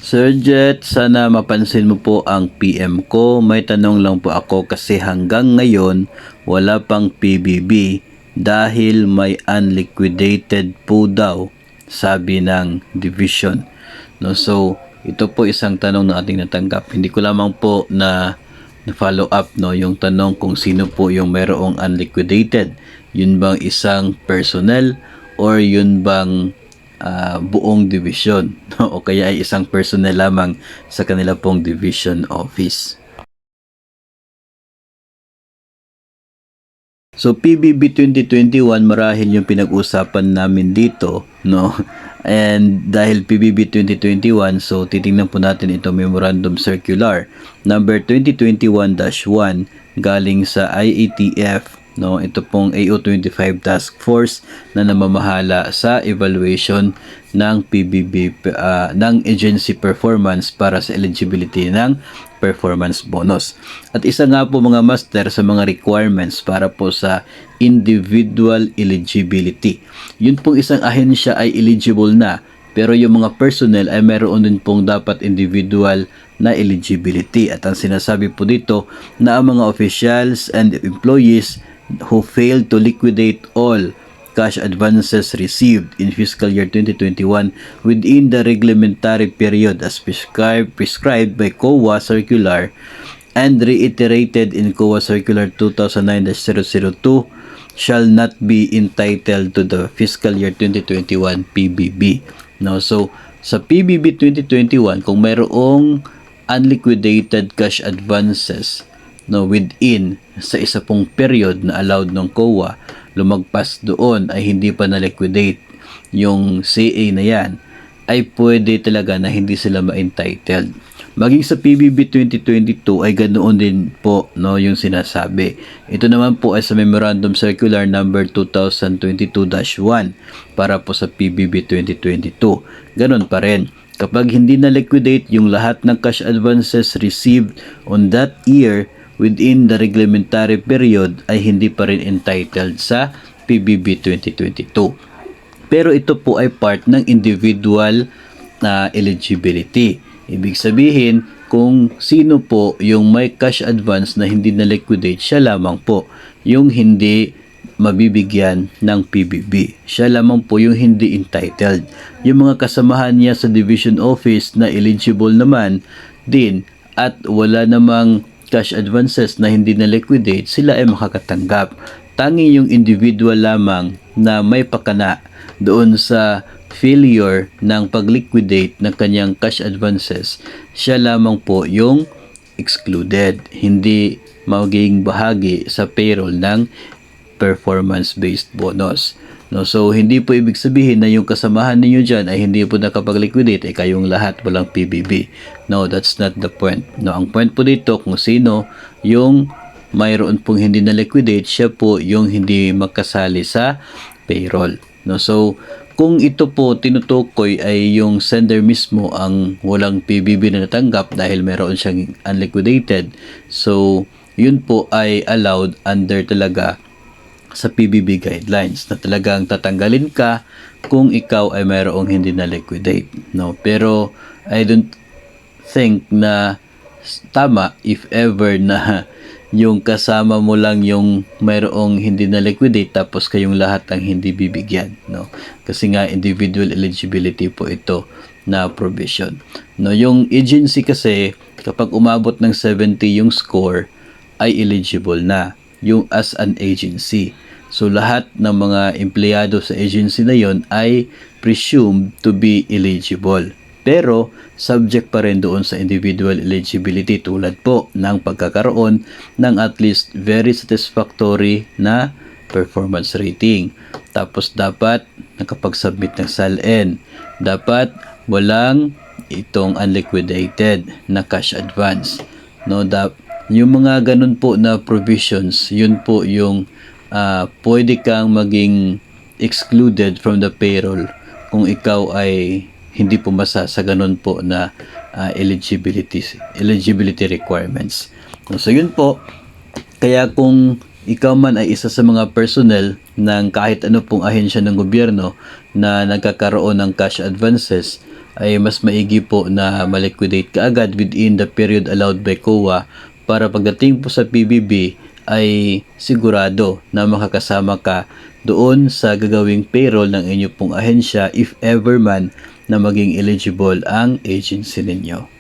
Sir Jet, sana mapansin mo po ang PM ko. May tanong lang po ako kasi hanggang ngayon wala pang PBB dahil may unliquidated po daw, sabi ng division. No, so ito po isang tanong na ating natanggap. Hindi ko lamang po na follow up yung tanong kung sino po yung mayroong unliquidated. Yun bang isang personnel or yun bang buong division o kaya ay isang personnel lamang sa kanila pong division office. So PBB 2021 marahil yung pinag-usapan namin dito, no? And dahil PBB 2021, so titingnan po natin ito Memorandum Circular number 2021-1 galing sa IATF, no? Ito pong AO25 Task Force na namamahala sa evaluation ng PBB ng agency performance para sa eligibility ng performance bonus. At isa nga po mga master sa mga requirements para po sa individual eligibility. Yun pong isang ahensya ay eligible na, pero yung mga personnel ay meron din pong dapat individual na eligibility. At ang sinasabi po dito na ang mga officials and employees who failed to liquidate all cash advances received in fiscal year 2021 within the reglementary period as prescribed by COA Circular and reiterated in COA Circular 2009-002 shall not be entitled to the fiscal year 2021 PBB. No, so sa PBB 2021 kung mayroong unliquidated cash advances within sa isa pong period na allowed ng COA, lumagpas doon ay hindi pa na-liquidate yung CA na yan, ay pwede talaga na hindi sila ma-entitled. Maging sa PBB 2022 ay ganoon din po yung sinasabi. Ito naman po ay sa Memorandum Circular number 2022-1 para po sa PBB 2022. Ganon pa rin. Kapag hindi na-liquidate yung lahat ng cash advances received on that year within the reglementary period ay hindi pa rin entitled sa PBB 2022. Pero ito po ay part ng individual eligibility. Ibig sabihin, kung sino po yung may cash advance na hindi na-liquidate, siya lamang po yung hindi mabibigyan ng PBB. Siya lamang po yung hindi entitled. Yung mga kasamahan niya sa division office na eligible naman din at wala namang cash advances na hindi na-liquidate, sila ay makakatanggap. Tanging yung individual lamang na may pakana doon sa failure ng pag-liquidate ng kanyang cash advances, siya lamang po yung excluded. Hindi magiging bahagi sa payroll ng performance-based bonus. No, so hindi po ibig sabihin na yung kasamahan ninyo dyan ay hindi po nakapag-liquidate, kayong lahat walang PBB. No, that's not the point. No, ang point po dito kung sino yung mayroon pong hindi na-liquidate, siya po yung hindi makasali sa payroll. No, so kung ito po tinutukoy ay yung sender mismo ang walang PBB na natanggap dahil mayroon siyang unliquidated, so yun po ay allowed under talaga sa PBB guidelines na talagang tatanggalin ka kung ikaw ay mayroong hindi na liquidate, no? Pero I don't think na tama if ever na yung kasama mo lang yung mayroong hindi na liquidate tapos kayong lahat ang hindi bibigyan, no? Kasi nga individual eligibility po ito na provision, no? Yung agency kasi kapag umabot ng 70 yung score ay eligible na yung as an agency. So lahat ng mga empleyado sa agency na yon ay presumed to be eligible. Pero subject pa rin doon sa individual eligibility tulad po ng pagkakaroon ng at least very satisfactory na performance rating. Tapos dapat nakapag-submit ng SALN. Dapat walang itong unliquidated na cash advance. No, yung mga ganun po na provisions, yun po yung pwede kang maging excluded from the payroll kung ikaw ay hindi pumasa sa ganun po na eligibility requirements. So yun po, kaya kung ikaw man ay isa sa mga personnel ng kahit ano pong ahensya ng gobyerno na nagkakaroon ng cash advances ay mas maigi po na maliquidate kaagad within the period allowed by COA para pagdating po sa PBB ay sigurado na makakasama ka doon sa gagawing payroll ng inyo pong ahensya if ever man na maging eligible ang agency ninyo.